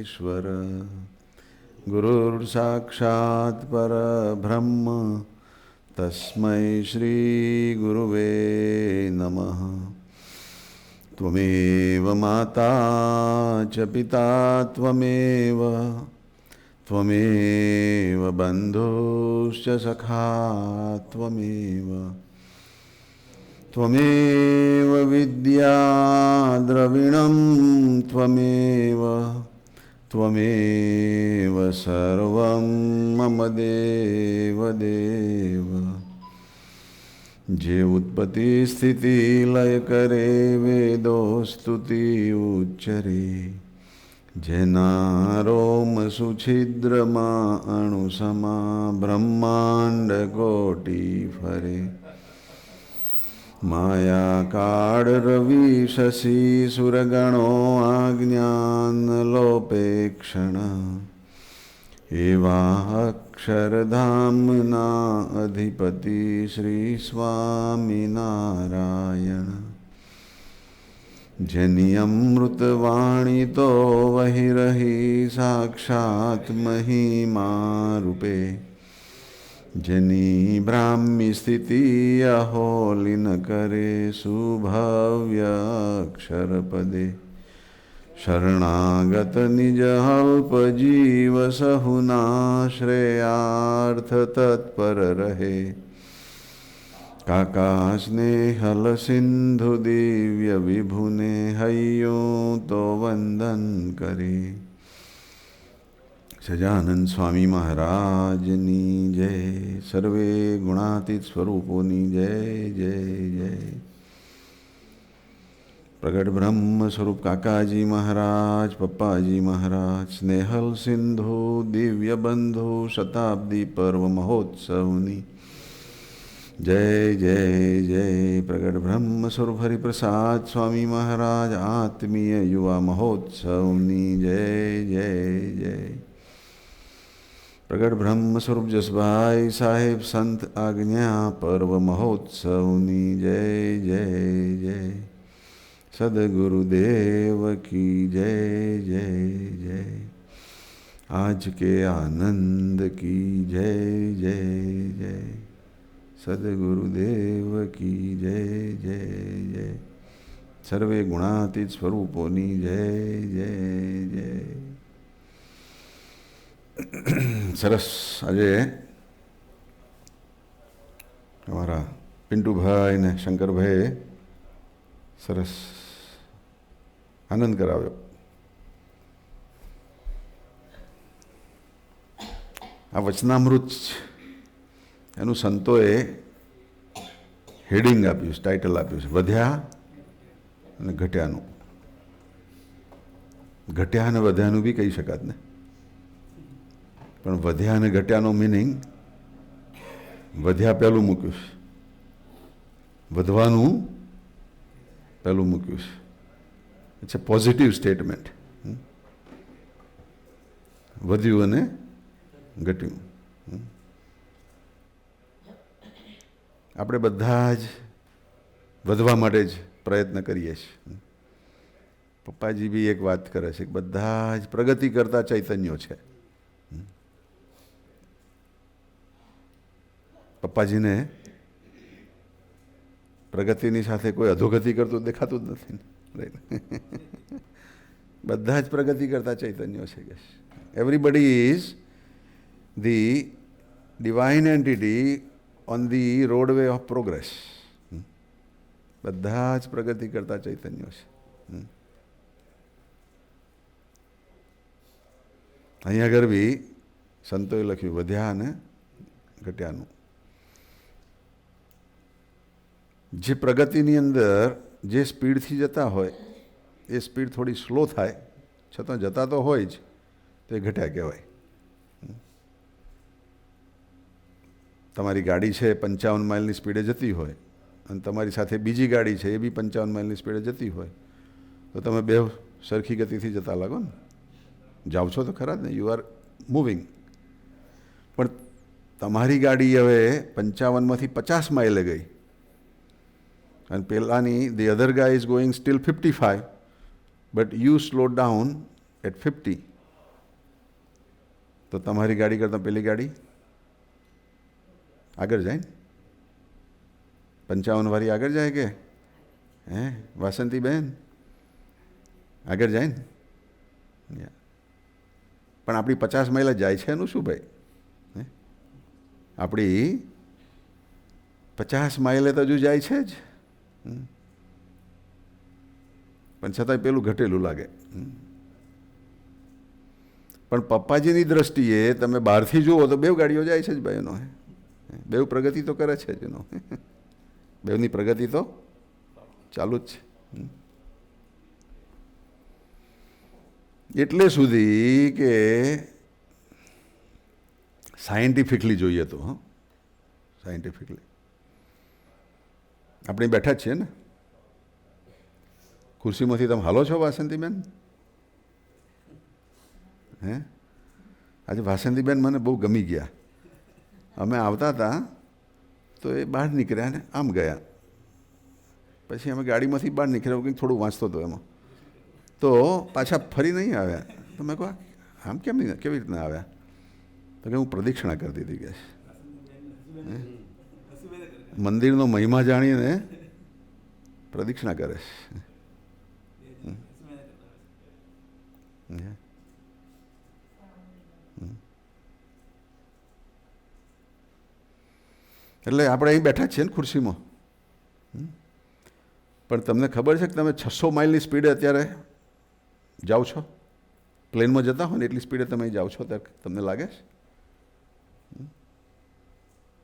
परमेश्वर गुरुर्साक्षात् परब्रह्म तस्मै श्री गुरुवे नमः। त्वमेव माता च पिता त्वमेव त्वमेव बन्धुश्च सखा त्वमेव त्वमेव विद्या द्रविणं त्वमेव त्वमेव सर्वं मम देव देव। जे उत्पत्ति स्थिति लय करे वेदोस्तुति उच्चरे जेना रोम सुछिद्रमा अणुसमा ब्रह्मांड कोटि फरे। माया काळ रवि शशि सुरगणो आज्ञान लोपेक्षण एवा अक्षरधामना अधिपति श्री स्वामी नारायण। जनि अमृतवाणी तो वही रही साक्षात महिमा रूपे। जनि ब्राह्मी स्थिति अहोलिन करे सुभव्य अक्षर पदे। शरणागत निज अल्प जीव सहुना श्रेयार्थ तत्पर रहे। काका स्नेहल सिंधु दिव्य विभुने हयो तो वंदन करे। सजानंद स्वामी महाराजनी जय। सर्वे गुणातीत स्वरूपोनी जय जय जय। प्रगट ब्रह्म स्वरूप काकाजी महाराज पप्पाजी महाराज स्नेहल सिंधु दिव्य बंधु शताब्दी पर्व महोत्सवनी जय जय जय। प्रगट ब्रह्म स्वरूप हरिप्रसाद स्वामी महाराज आत्मीय युवा महोत्सवनी जय जय जय। प्रगट ब्रह्म स्वरूप जसभाई साहेब संत आज्ञा पर्व महोत्सवनी जय जय जय। सदगुरुदेव की जय जय जय। आज के आनंद की जय जय जय। सदगुरुदेव की जय जय जय। सर्वे गुणातीत स्वरूपोनी जय जय जय। સરસ આજે અમારા પિન્ટુભાઈ ને શંકરભાઈ સરસ આનંદ કરાવ્યો. આ વચનામૃત એનું સંતોએ હેડિંગ આપ્યું છે, ટાઇટલ આપ્યું છે વધ્યા અને ઘટ્યાનું. ઘટ્યા અને વધ્યાનું બી કહી શકાત ને, પણ વધ્યા અને ઘટ્યાનો મિનિંગ વધ્યા પહેલું મૂક્યું છે, વધવાનું પહેલું મૂક્યું છે. It's a positive statement. વધ્યું અને ઘટ્યું. આપણે બધા જ વધવા માટે જ પ્રયત્ન કરીએ છીએ. પપ્પાજી બી એક વાત કરે છે કે બધા જ પ્રગતિ કરતા ચૈતન્યો છે. પપ્પાજીને પ્રગતિની સાથે કોઈ અધોગતિ કરતું દેખાતું જ નથી. બધા જ પ્રગતિ કરતા ચૈતન્યો છે કે everybody is the divine entity on the roadway of progress. બધા જ પ્રગતિ કરતા ચૈતન્યો છે. અહીંયા આગળ બી સંતોએ લખ્યું વધ્યા અને ઘટ્યાનું. જે પ્રગતિની અંદર જે સ્પીડથી જતા હોય એ સ્પીડ થોડી સ્લો થાય છતાં જતા તો હોય જ, તો એ ઘટ્યા કહેવાય. તમારી ગાડી છે 55 માઇલની સ્પીડે જતી હોય અને તમારી સાથે બીજી ગાડી છે એ બી 55 માઇલની સ્પીડે જતી હોય, તો તમે બે સરખી ગતિથી જતા લાગો ને. જાઓ છો તો ખરા જ ને, યુ આર મૂવિંગ. પણ તમારી ગાડી હવે 55માંથી 50 માઇલે ગઈ અને પેલાની the other guy is going still 55, but you slow down at 50. તો તમારી ગાડી કરતાં પેલી ગાડી આગળ જાય ને? 55 વાળી આગળ જાય કે હે વાસંતીબેન? આગળ જાય ને? પણ આપણી 50 માઇલ જ જાય છે એનું શું ભાઈ? આપણી 50 માઇલે તો હજુ જાય છે જ, પણ છતાંય પેલું ઘટેલું લાગે. પણ પપ્પાજીની દ્રષ્ટિએ તમે બહારથી જુઓ તો બે ગાડીઓ જાય છે જ ભાઈ એનો. બેવ પ્રગતિ તો કરે છે જ એનો. બેવની પ્રગતિ તો ચાલુ જ છે. એટલે સુધી કે સાયન્ટિફિકલી જોઈએ તો સાયન્ટિફિકલી આપણે બેઠા જ છીએ ને. ખુરશીમાંથી તમે હાલો છો વાસંતીબેન? હે આજે વાસંતીબેન મને બહુ ગમી ગયા. અમે આવતા હતા તો એ બહાર નીકળ્યા ને આમ ગયા. પછી અમે ગાડીમાંથી બહાર નીકળ્યા, કંઈક થોડું વાંચતો હતો એમાં, તો પાછા ફરી નહીં આવ્યા. તો મેં કહું આમ કેમ નહીં, કેવી રીતના આવ્યા? તો કે હું પ્રદક્ષિણા કરતી હતી કે મંદિરનો મહિમા જાણીને પ્રદક્ષિણા કરે છે. એટલે આપણે અહીં બેઠા જ છીએ ને ખુરશીમાં. પણ તમને ખબર છે કે તમે 600 માઇલની સ્પીડે અત્યારે જાઓ છો? પ્લેનમાં જતા હો ને એટલી સ્પીડે તમે જાઓ છો ત્યારે તમને લાગે છે?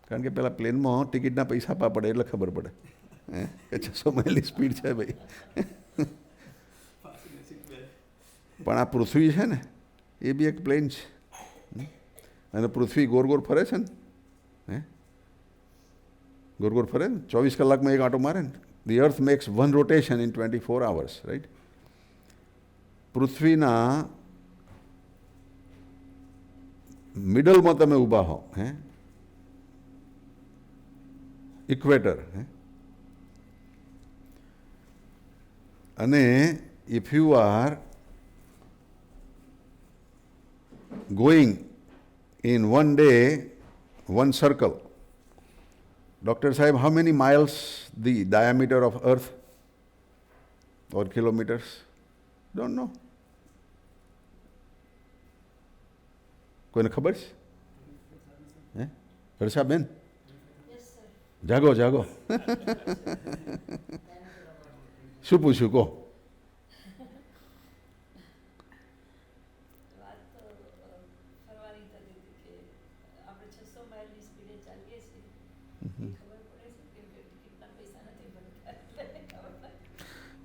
કારણ કે પેલા પ્લેનમાં ટિકિટના પૈસા આપવા પડે એટલે ખબર પડે કે 600 માઇલની સ્પીડ છે ભાઈ. પણ આ પૃથ્વી છે ને એ બી એક પ્લેન છે, અને પૃથ્વી ગોળ ગોળ ફરે છે ને, ગોળ ગોળ ફરે ને, 24 કલાકમાં એક આંટો મારે ને. The earth makes one rotation in 24 hours, right? પૃથ્વીના મિડલમાં તમે ઊભા હો, ઇક્વેટર, અને if you are going in one day, one circle, Dr. Sahib, how many miles the diameter of earth or kilometers? Don't know. કોઈને ખબર છે? હર્ષાબેન? જાગો જાગો. શું પૂછ્યું કહો?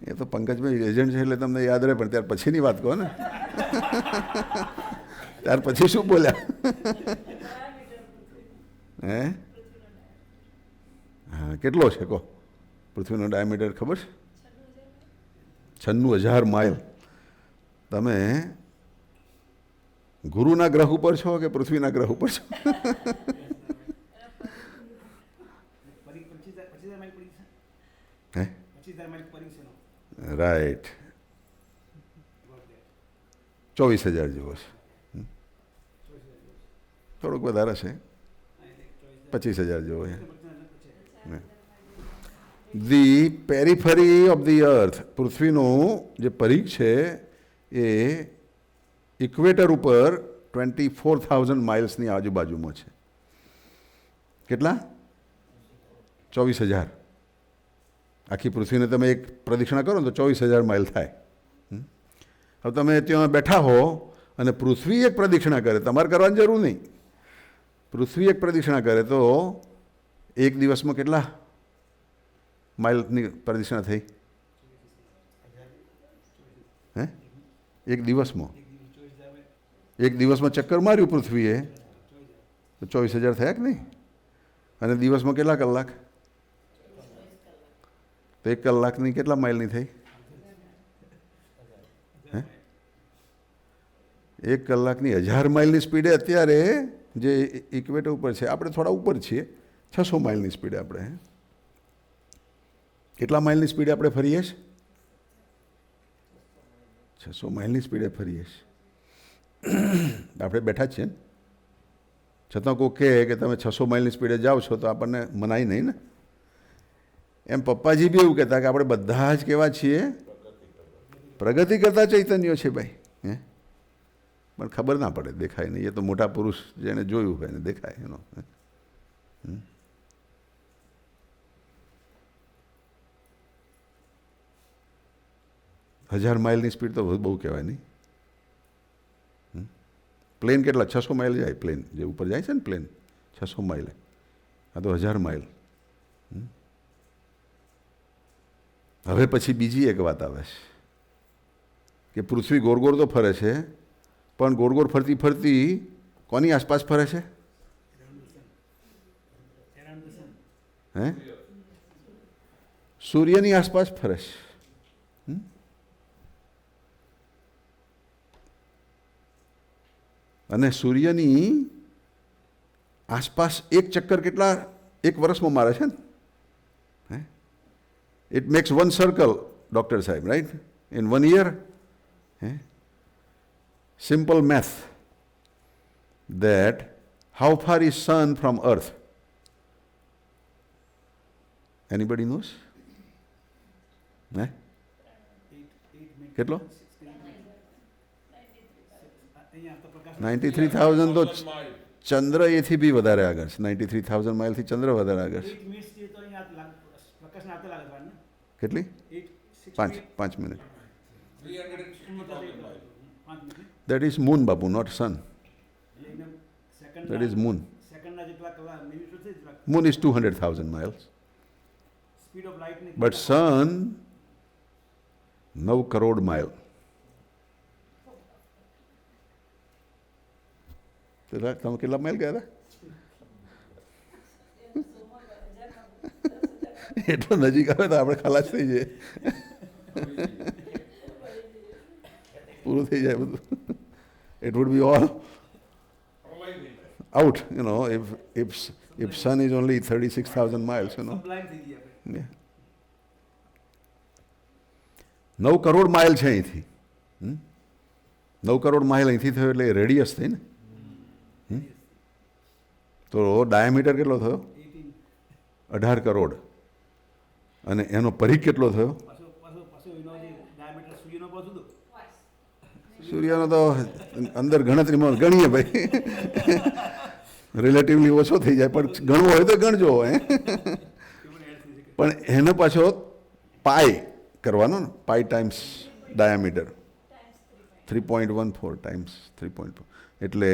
એ તો પંકજભાઈ એજન્ટ છે એટલે તમને યાદ રહે, પણ ત્યાર પછીની વાત કહો ને. ત્યાર પછી શું બોલ્યા? હે હા, કેટલો છે કહો? પૃથ્વીનો ડાયામીટર ખબર છે? 96,000 માઇલ. તમે ગુરુના ગ્રહ ઉપર છો કે પૃથ્વીના ગ્રહ ઉપર છો? હે રાઈટ, 24,000 જેવો છે. થોડુંક વધારે છે, 25,000 જેવો છે. ધી પેરીફરી ઓફ ધી અર્થ, પૃથ્વીનું જે પરિઘ છે એ ઇક્વેટર ઉપર 24,000 માઇલ્સની આજુબાજુમાં છે. કેટલા? 24,000. આખી પૃથ્વીને તમે એક પ્રદક્ષિણા કરો ને તો 24,000 માઇલ થાય. હવે તમે ત્યાં બેઠા હો અને પૃથ્વી એક પ્રદક્ષિણા કરે, તમારે કરવાની જરૂર નહીં. પૃથ્વી એક પ્રદક્ષિણા કરે તો એક દિવસમાં કેટલા માઇલની પ્રદક્ષિણા થઈ? હે એક દિવસમાં? એક દિવસમાં ચક્કર માર્યું પૃથ્વીએ તો 24,000 થયા કે નહીં? અને દિવસમાં કેટલા કલાક? તો 1 કલાકની કેટલા માઇલની થઈ? 1 કલાકની 1000 માઇલની સ્પીડે અત્યારે જે ઇક્વેટર ઉપર છે, આપણે થોડા ઉપર છીએ, 600 માઇલની સ્પીડે આપણે. કેટલા માઇલની સ્પીડે આપણે ફરીએ છીએ? 600 માઇલની સ્પીડે ફરીએ છીએ. આપણે બેઠા જ છીએ ને. છતાં કોઈ કહે કે તમે 600 માઇલની સ્પીડે જાઓ છો તો આપણને મનાય નહીં ને. એમ પપ્પાજી બી એવું કહેતા કે આપણે બધા જ કેવા છીએ, પ્રગતિ કરતા ચૈતન્યો છે ભાઈ. હે પણ ખબર ના પડે, દેખાય નહીં. એ તો મોટા પુરુષ જેને જોયું હોય ને દેખાય એનો. 1000 માઇલની સ્પીડ તો બહુ કહેવાય નહીં. પ્લેન કેટલા 600 માઇલ જાય, પ્લેન જે ઉપર જાય છે ને પ્લેન 600 માઇલ, આ તો 1000 માઇલ. હવે પછી બીજી એક વાત આવે છે કે પૃથ્વી ગોળ ગોળ તો ફરે છે, પણ ગોળ ગોળ ફરતી ફરતી કોની આસપાસ ફરે છે? હે સૂર્યની આસપાસ ફરે છે. અને સૂર્યની આસપાસ એક ચક્કર કેટલા એક વર્ષમાં મારે છે ને? It makes one circle, Dr. Sahib, right? In 1 year. Simple math. That how far is sun from earth? Anybody knows? કેટલો? 93,000 તો ચંદ્ર એથી બી વધારે આગળ છે. 93,000 માઇલથી ચંદ્ર વધારે આગળ છે. કેટલી? 5 minute. That is moon, Babu, not sun. That is moon. Moon is 200,000 miles. But sun 9 crore mile. તમે કેટલા માઇલ ગયા હતા? એટલો નજીક આવે તો આપણે ખલાસ થઈ જાય, પૂરું થઈ જાય બધું. It would be all out, you know, if sun is only 36,000 miles, you know. Yeah. 9 crore mile છે અહીંથી. 9 કરોડ માઇલ અહીંથી થયો એટલે રેડિયસ થઈ ને. તો ડાયામીટર કેટલો થયો? 18 કરોડ. અને એનો પરિઘ કેટલો થયો? સૂર્યનો તો અંદર ગણતરીમાં ગણીએ ભાઈ, રિલેટિવલી ઓછો થઈ જાય, પણ ગણવો હોય તો ગણજો. પણ એનો પાછો પાઈ કરવાનો ને, પાઈ ટાઈમ્સ ડાયામીટર 3.14 ટાઈમ્સ 3.4 એટલે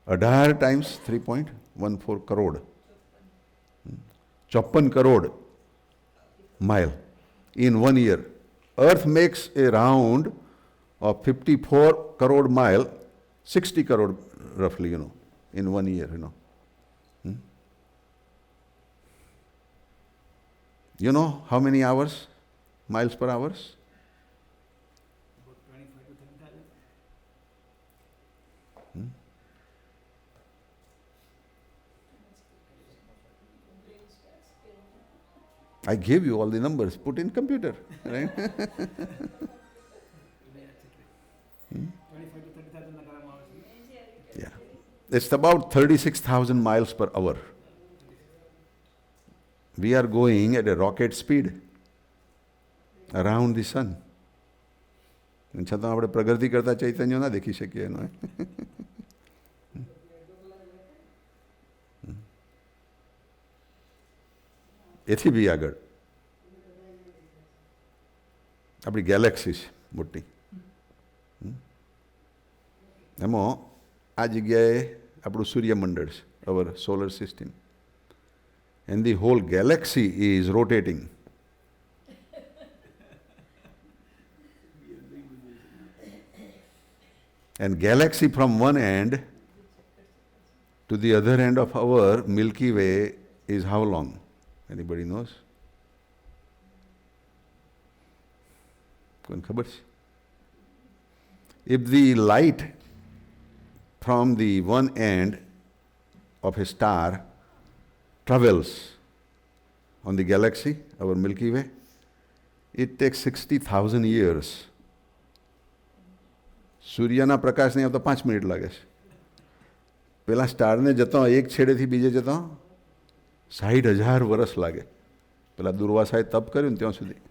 18 times 3.14 crore, 54 crore mile in 1 year. Earth makes a round of 54 crore mile, 60 crore roughly, you know, in 1 year, you know. You know how many hours? Miles per hours? I gave you all the numbers, put in computer, right? Yeah. It's about 36,000 miles per hour. We are going at a rocket speed around the sun. છતાં આપણે પ્રગતિ કરતા ચૈતન્ય ના દેખી શકીએ એનો. એથી બી આગળ આપણી ગેલેક્સી છે મોટી. એમાં આ જગ્યાએ આપણું સૂર્યમંડળ છે, our solar system. And the whole galaxy is rotating. And galaxy from one end to the other end of our Milky Way is how long? Anybody knows? કોઈને ખબર છે? If the light from the one end of a star travels on the galaxy, our Milky Way, it takes 60,000 years. સૂર્યના પ્રકાશને આવતા 5 minute લાગે છે. પેલા સ્ટારને જતો એક છેડેથી બીજે જતો 60,000 વર્ષ લાગે. પેલા દુર્વાસાએ તપ કર્યું ને ત્યાં સુધી.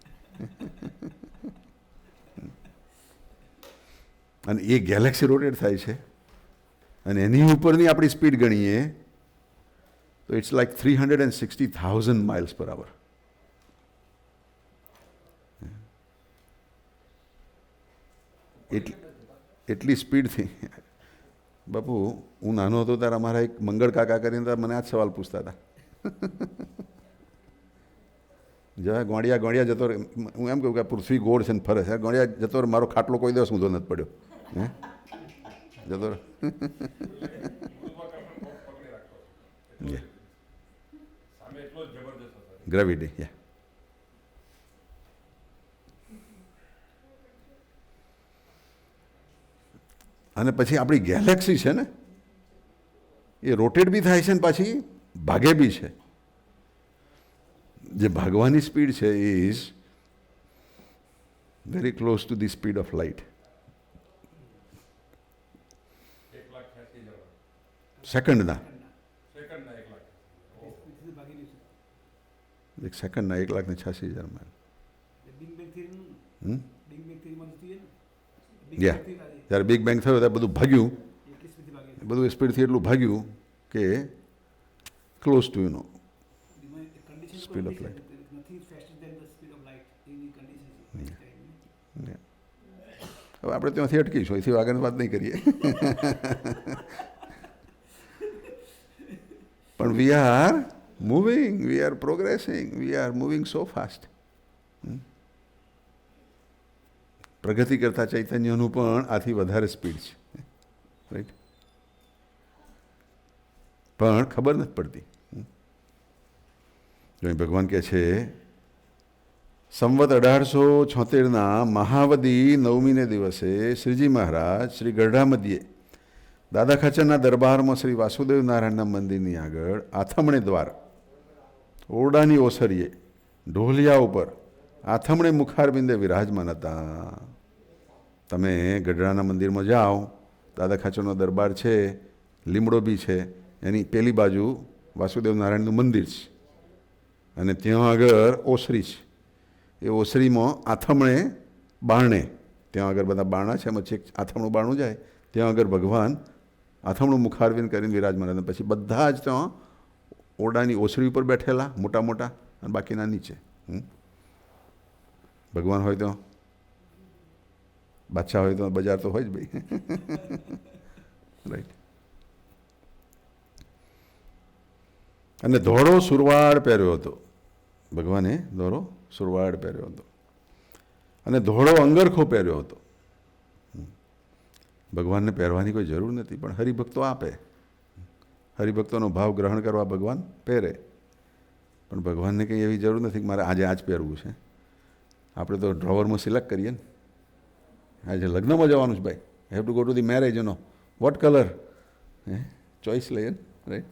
અને એ ગેલેક્સી રોટેટ થાય છે અને એની ઉપરની આપણી સ્પીડ ગણીએ તો ઇટ્સ લાઈક 360,000 માઇલ્સ પર આવર. એટલી સ્પીડથી બાપુ, હું નાનો હતો ત્યારે અમારા એક મંગળ કાકા કરીને મને આ જ સવાલ પૂછતા હતા. જરા ગોળિયા ગોળિયા જતો રહે, હું એમ કહું કે પૃથ્વી ગોળ છે ને ફરે છે, ગોળિયા જતો રહે, મારો ખાટલો કોઈ દિવસ ઊંધો નથી પડ્યો. હે જતો રહે. ગ્રેવિટી, યા. અને પછી આપણી ગેલેક્સી છે ને એ રોટેટ બી થાય છે ને પાછી ભાગે બી છે. જે ભાગવાની સ્પીડ છે is very close to the speed of light. સેકન્ડના એક સેકન્ડના 1,86,000 માઇલ. યા, જ્યારે બિગ બેંગ થયો ત્યારે બધું ભાગ્યું, બધું સ્પીડથી એટલું ભાગ્યું કે close to you know speed of light. હવે આપણે ત્યાંથી અટકીશું, એથી આગળની વાત નહીં કરીએ. પણ we are moving, we are progressing, we are moving so fast. પ્રગતિ કરતા ચૈતન્યનું પણ આથી વધારે સ્પીડ છે, રાઈટ? પણ ખબર નથી પડતી. જો ભગવાન કહે છે સંવત 1876ના મહાવદી 9મીને દિવસે શ્રીજી મહારાજ શ્રી ગઢડામધ્યે દાદા ખાચરના દરબારમાં શ્રી વાસુદેવ નારાયણના મંદિરની આગળ આથમણે દ્વાર ઓરડાની ઓસરીએ ઢોલિયા ઉપર આથમણે મુખારબિંદે વિરાજમાન હતા. તમે ગઢડાના મંદિરમાં જાઓ, દાદા ખાચરનો દરબાર છે, લીમડો બી છે, એની પેલી બાજુ વાસુદેવ નારાયણનું મંદિર છે અને ત્યાં આગળ ઓસરી છે. એ ઓસરીમાં આથમણે બારણે, ત્યાં આગળ બધા બારણા છે, એમાં છેક આથમણું બારણું જાય, ત્યાં આગળ ભગવાન આથમણું મુખારવિંદ કરીને વિરાજમાન હતા. પછી બધા જ ત્યાં ઓરડાની ઓસરી ઉપર બેઠેલા મોટા મોટા અને બાકીના નીચે. ભગવાન હોય તો બાદશાહ હોય તો બજાર તો હોય જ ભાઈ. રાઈટ. અને ધોળો સુરવાડ પહેર્યો હતો ભગવાને, ધોળો સુરવાડ પહેર્યો હતો અને ધોળો અંગરખો પહેર્યો હતો. ભગવાનને પહેરવાની કોઈ જરૂર નથી, પણ હરિભક્તો આપે. હરિભક્તોનો ભાવ ગ્રહણ કરવા ભગવાન પહેરે, પણ ભગવાનને કંઈ એવી જરૂર નથી કે મારે આજે આ જ પહેરવું છે. આપણે તો ડ્રોવરમાં સિલેક્ટ કરીએ ને, આજે લગ્નમાં જવાનું છે ભાઈ, have to go to the marriage, know what colour, choice લઈએ ને, રાઈટ?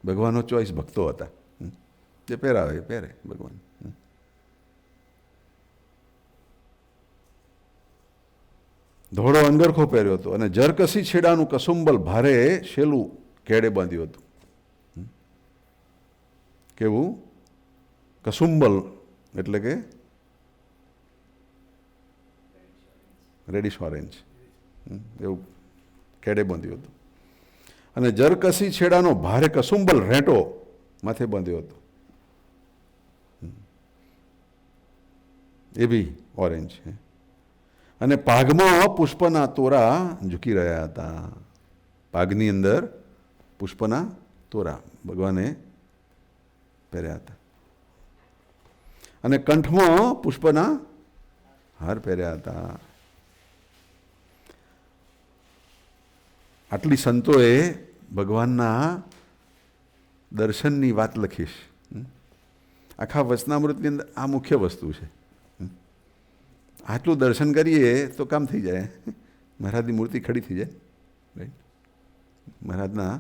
ભગવાનનો ચોઈસ ભક્તો હતા, જે પહેરાવે એ પહેરે ભગવાન. ધોળો અંગરખો પહેર્યો હતો અને જરકસી છેડાનું કસુંબલ ભારે શેલું કેડે બાંધ્યું હતું. કેવું? કસુંબલ એટલે કે રેડિશ ઓરેન્જ, એવું કેડે બાંધ્યું હતું. અને જરકસી છેડાનો ભારે કસુંબલ રેંટો માથે બાંધ્યો હતો, એ બી ઓરેન્જ. અને પાઘમાં પુષ્પના તોરા ઝૂકી રહ્યા હતા. પાઘની અંદર પુષ્પના તોરા ભગવાને પહેર્યા હતા અને કંઠમાં પુષ્પના હાર પહેર્યા હતા. આટલી સંતોએ ભગવાનના દર્શનની વાત લખીશ. આખા વચનામૃતની અંદર આ મુખ્ય વસ્તુ છે. આટલું દર્શન કરીએ તો કામ થઈ જાય, મહારાજની મૂર્તિ ખડી થઈ જાય, રાઈટ? મહારાજના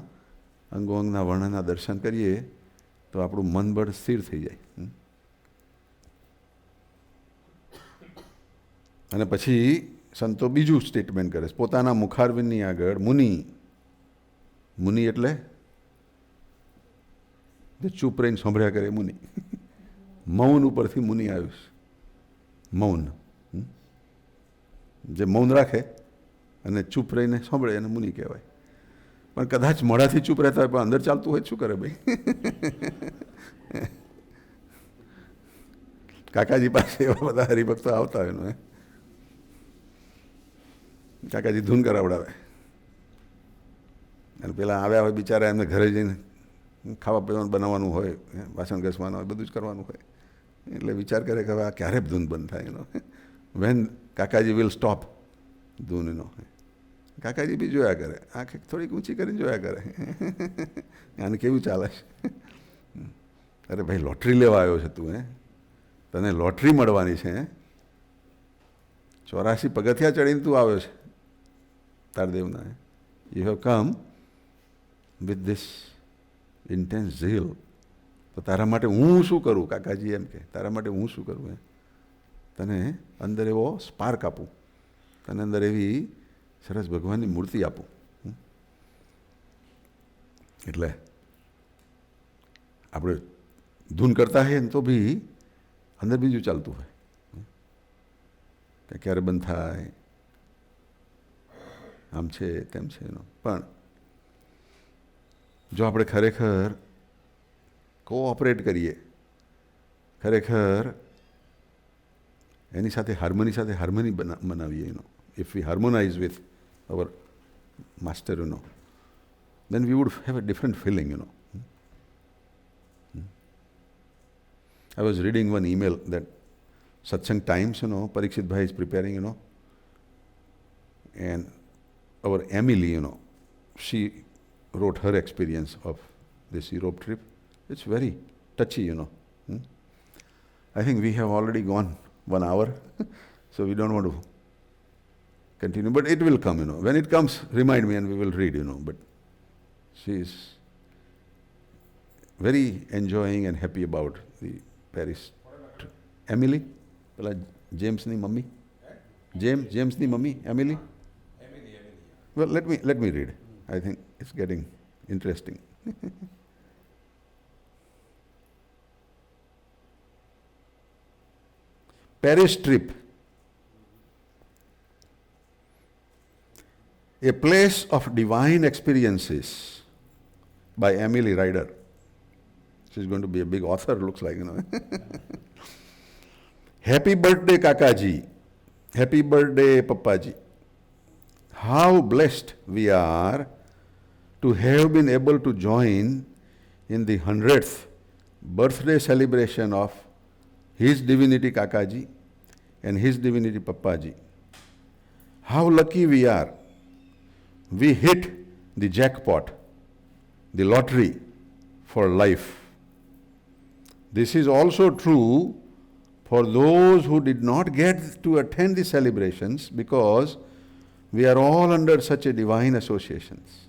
અંગો અંગના વર્ણના દર્શન કરીએ તો આપણું મન બળ સ્થિર થઈ જાય. અને પછી સંતો બીજું સ્ટેટમેન્ટ કરે છે, પોતાના મુખારવિંદની આગળ મુનિ મુનિ એટલે જે ચૂપ રહીને સાંભળ્યા કરે મુનિ. મૌન ઉપરથી મુનિ આવ્યું છે. મૌન, જે મૌન રાખે અને ચૂપ રહીને સાંભળે એને મુનિ કહેવાય. પણ કદાચ મોઢાથી ચૂપ રહેતા હોય પણ અંદર ચાલતું હોય શું કરે ભાઈ? કાકાજી પાસે એવા બધા હરિભક્તો આવતા હોય. કાકાજી ધૂન કરાવડાવે અને પેલા આવ્યા હોય બિચારા એમને ઘરે જઈને ખાવા પીવાનું બનાવવાનું હોય, વાસણ ઘસવાનું હોય, બધું જ કરવાનું હોય. એટલે વિચાર કરે કે હવે આ ક્યારે ધૂન બંધ થાય એનો. વેન કાકાજી વિલ સ્ટોપ ધૂન એનો. કાકાજી બી જોયા કરે, આંખ થોડીક ઊંચી કરીને જોયા કરે, આને કેવું ચાલે છે. અરે ભાઈ લોટરી લેવા આવ્યો છે તું, તને લોટરી મળવાની છે. 84 પગથિયા ચડીને તું આવ્યો છે તારદેવના. You have come with this intense zeal. તો તારા માટે હું શું કરું? કાકાજી એમ કે તારા માટે હું શું કરું? તને અંદર એવો સ્પાર્ક આપું, તને અંદર એવી સરસ ભગવાનની મૂર્તિ આપું. એટલે આપણે ધૂન કરતા હોઈએ ને તો બી અંદર બીજું ચાલતું હોય કે ક્યારે બંધ થાય, આમ છે તેમ છે. પણ જો આપણે ખરેખર કોઓપરેટ કરીએ, ખરેખર એની સાથે હાર્મની બનાવીએ, if we harmonize with our master, then we would have a different feeling, I was reading one email that Satsang Times, Parikshit Bhai is preparing, and our Emily, she wrote her experience of this Europe trip. It's very touchy, I think we have already gone 1 hour, so we don't want to continue. But it will come, When it comes, remind me and we will read, But she is very enjoying and happy about the Paris trip. Emily? James ni mummy? James ni mummy? Emily? Well, let me read. I think it's getting interesting. Paris trip. A place of divine experiences by Emily Ryder. She's going to be a big author, looks like, Happy birthday, Kakaji. Happy birthday, Papaji. How blessed we are to have been able to join in the 100th birthday celebration of His Divinity Kakaji and His Divinity Papaji. How lucky we are. We hit the jackpot, the lottery for life. This is also true for those who did not get to attend the celebrations because we are all under such a divine associations.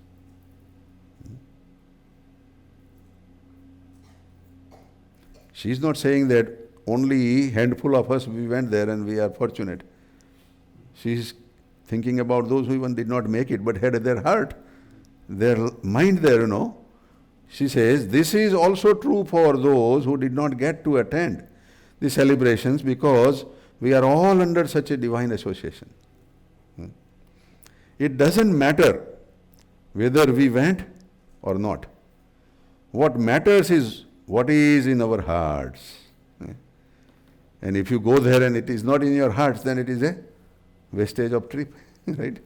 She is not saying that only handful of us we went there and we are fortunate. She is thinking about those who even did not make it but had their heart, their mind there, She says, this is also true for those who did not get to attend the celebrations because we are all under such a divine association. It doesn't matter whether we went or not. What matters is what is in our hearts. And if you go there and it is not in your hearts, then it is a wastage of trip, right?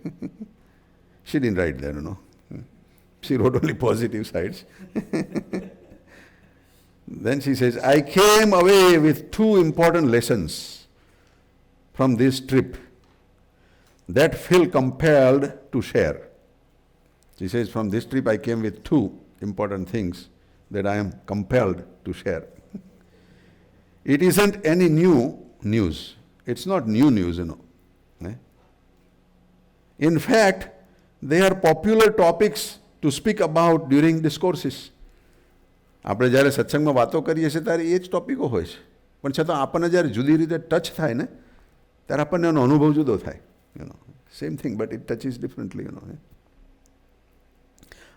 She didn't write there, She wrote only positive sides. Then she says, I came away with 2 important lessons from this trip that feel compelled to share. She says, from this trip I came with 2 important things that I am compelled to share. It isn't any new news. It's not new news, In fact, they are popular topics to speak about during discourses. આપણે જ્યારે સત્સંગમાં વાતો કરીએ છીએ ત્યારે એ જ ટોપિકો હોય છે, પણ છતાં આપણને જ્યારે જુદી રીતે ટચ થાય ને ત્યારે આપણને એનો અનુભવ જુદો થાય. Same thing but it touches differently.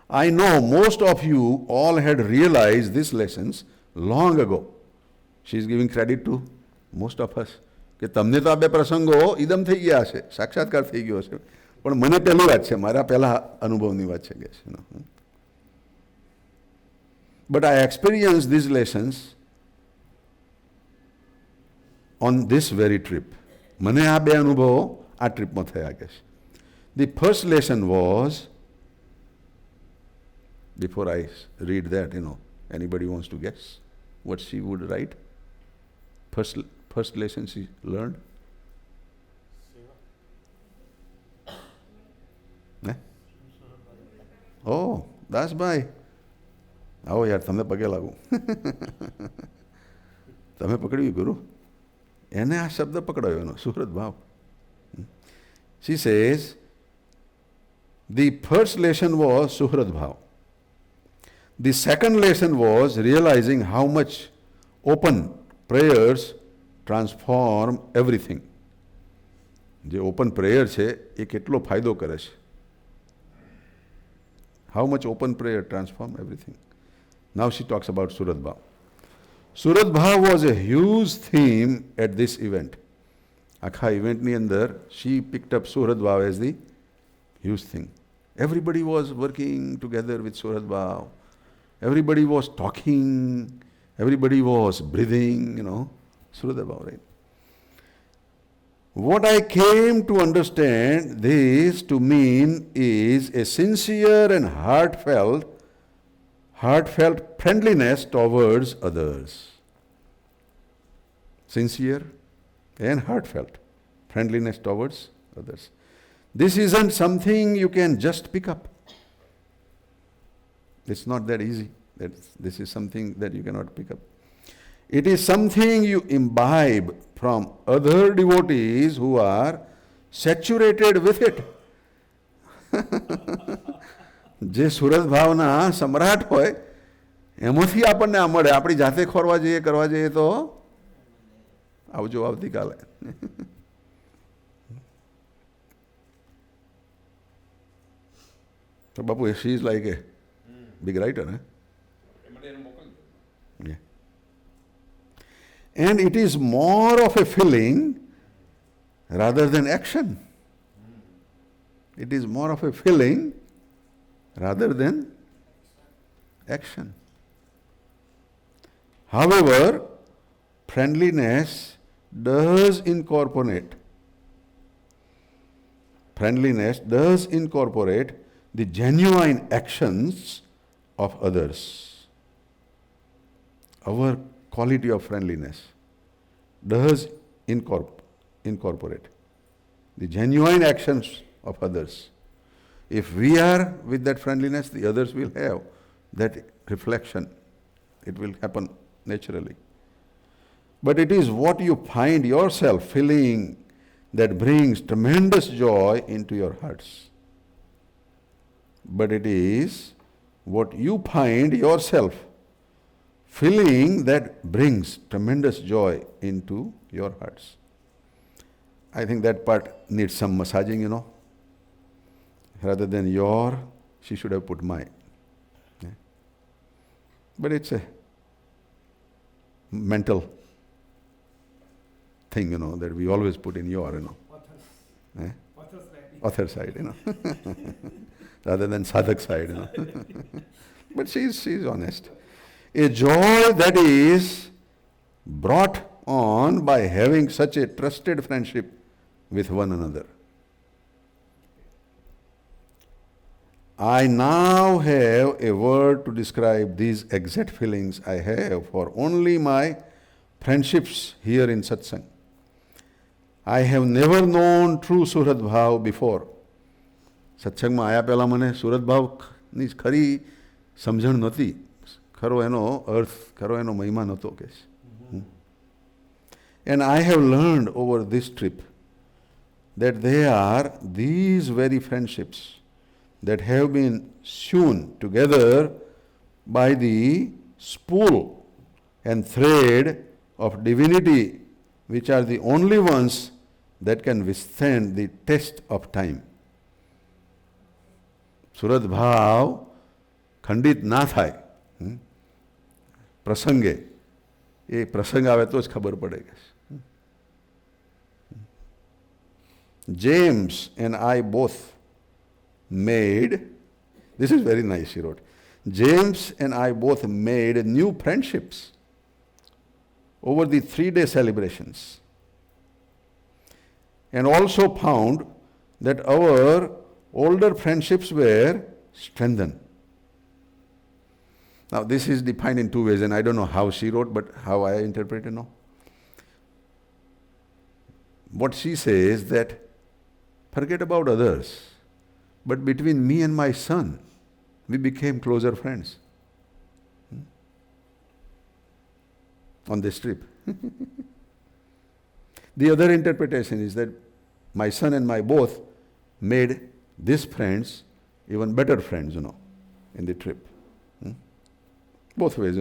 I know most of you all had realized these lessons long ago. She is giving credit to most of us. કે તમને તો આ બે પ્રસંગો ઇદમ થઈ ગયા હશે, સાક્ષાત્કાર થઈ ગયો હશે, પણ મને પહેલી વાત છે, મારા પહેલા અનુભવની વાત છે કે But I experienced these lessons on this very trip. મને આ બે અનુભવો આ ટ્રીપમાં થયા કે The first lesson was, before I read that, anybody wants to guess what she would write? First lesson she learned? Oh, that's by. આવો યાર, તમને પગે લાગુ. તમે પકડ્યું ગુરુ, એને આ શબ્દ પકડાયો એનો સુહૃદ ભાવ. She says, the first lesson was suhrad bhav. The second lesson was realizing how much open prayers transform everything. જે ઓપન પ્રેયર છે એ કેટલો ફાયદો કરે છે. How much open prayer transform everything. Now she talks about Surat Bhav. Surat Bhav was a huge theme at this event. આખા ઇવેન્ટની અંદર she picked up Surat Bhav as the huge thing. Everybody was working together with Surat Bhav. Everybody was talking. Everybody was breathing, Surat Bhav, right? What I came to understand this to mean is a sincere and heartfelt friendliness towards others. Sincere and heartfelt friendliness towards others. This isn't something you can just pick up. It's not that easy. This is something that you cannot pick up. It is something you imbibe from other devotees who are saturated with it. જે સુરત ભાવના સમ્રાટ હોય એમાંથી આપણને આ મળે. આપણી જાતે ખોરવા જઈએ, કરવા જઈએ તો આવજો આવતીકાલે. So Bapu, she is like a big writer, eh? Yeah. And it is more of a feeling rather than action. It is more of a feeling rather than action. However, friendliness does incorporate the genuine actions of others. Our quality of friendliness does incorporate the genuine actions of others. If we are with that friendliness, the others will have that reflection. It will happen naturally. But it is what you find yourself feeling that brings tremendous joy into your hearts. But it is what you find yourself feeling that brings tremendous joy into your hearts. I think that part needs some massaging, Rather than your, she should have put my. Yeah. But it's a mental thing, that we always put in your, author side, rather than sadhak side, But she's honest. A joy that is brought on by having such a trusted friendship with one another. I now have a word to describe these exact feelings I have for only my friendships here in satsang. I have never known true Surat Bhav before. સત્સંગમાં આવ્યા પહેલાં મને સુરત ભાવની ખરી સમજણ નહોતી, ખરો એનો અર્થ, ખરો એનો મહિમા નહોતો કે. And I have learned over this trip that they are these very friendships that have been sewn together by the spool and thread of divinity, which are the only ones that can withstand the test of time. Surat ભાવ ખંડિત ના થાય પ્રસંગે, એ પ્રસંગ આવે તો જ ખબર પડે કે James and I both made, this is very nice, he wrote, James and I both made new friendships over the 3-day celebrations and also found that our older friendships were strengthened. Now, this is defined in two ways, and I don't know how she wrote, but how I interpret it now. What she says that forget about others, but between me and my son, we became closer friends on this trip. The other interpretation is that my son and my both made these friends even better friends, in the trip. Both ways,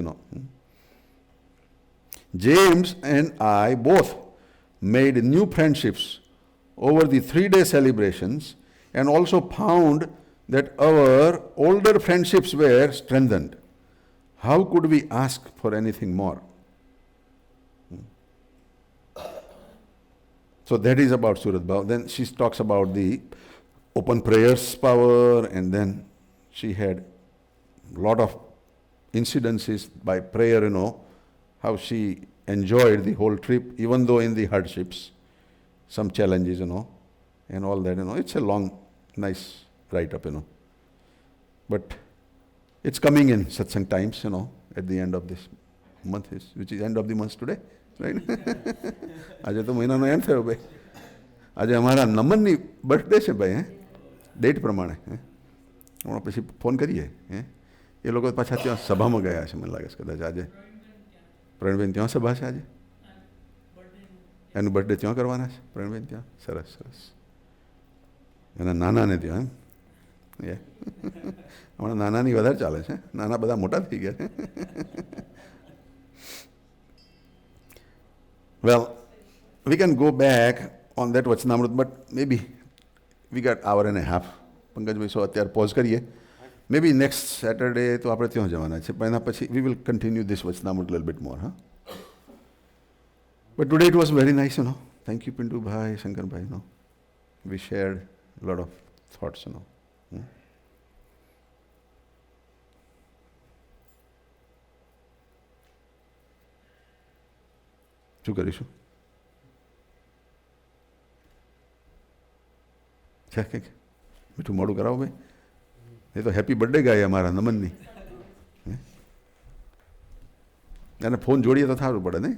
James and I both made new friendships over the 3-day celebrations and also found that our older friendships were strengthened. How could we ask for anything more? So that is about Surat Bhav. Then she talks about the open prayers power, and then she had a lot of incidences by prayer, how she enjoyed the whole trip, even though in the hardships, some challenges, and all that, It's a long, nice write-up, But it's coming in satsang times, at the end of this month, which is end of the month today, right? આજે તો મહિનાનો and થયો ભાઈ. આજે અમારા નમનની birthday છે ભાઈ, date પ્રમાણે. હમણાં પછી ફોન કરીએ. એ લોકો પાછા ત્યાં સભામાં ગયા છે, મને લાગે છે કદાચ આજે. પ્રવીણબેન ત્યાં સભા છે આજે? એનું બર્થડે ત્યાં કરવાના છે પ્રવીણબેન ત્યાં? સરસ સરસ. એના નાનાને ત્યાં એમ હમણાં નાનાની વધારે ચાલે છે, નાના બધા મોટા થઈ ગયા છે. Well, we can go back on that Vachanamrut, but maybe we got hour and a half. Pankajbhai, સો અત્યારે પોઝ કરીએ. Maybe next Saturday તો આપણે ત્યાં જવાના છે, પણ એના પછી we will continue this Vachanamrut a little bit more. But today it was very nice, Thank you, Pintu Bhai, Shankar Bhai, We shared a lot of thoughts, શું કરીશું? છે કંઈક મીઠું મોડું કરાવો ભાઈ. એ તો હેપી બર્થડે ગાય અમારા નમનની. એને ફોન જોડીએ તો સારું પડે નહીં?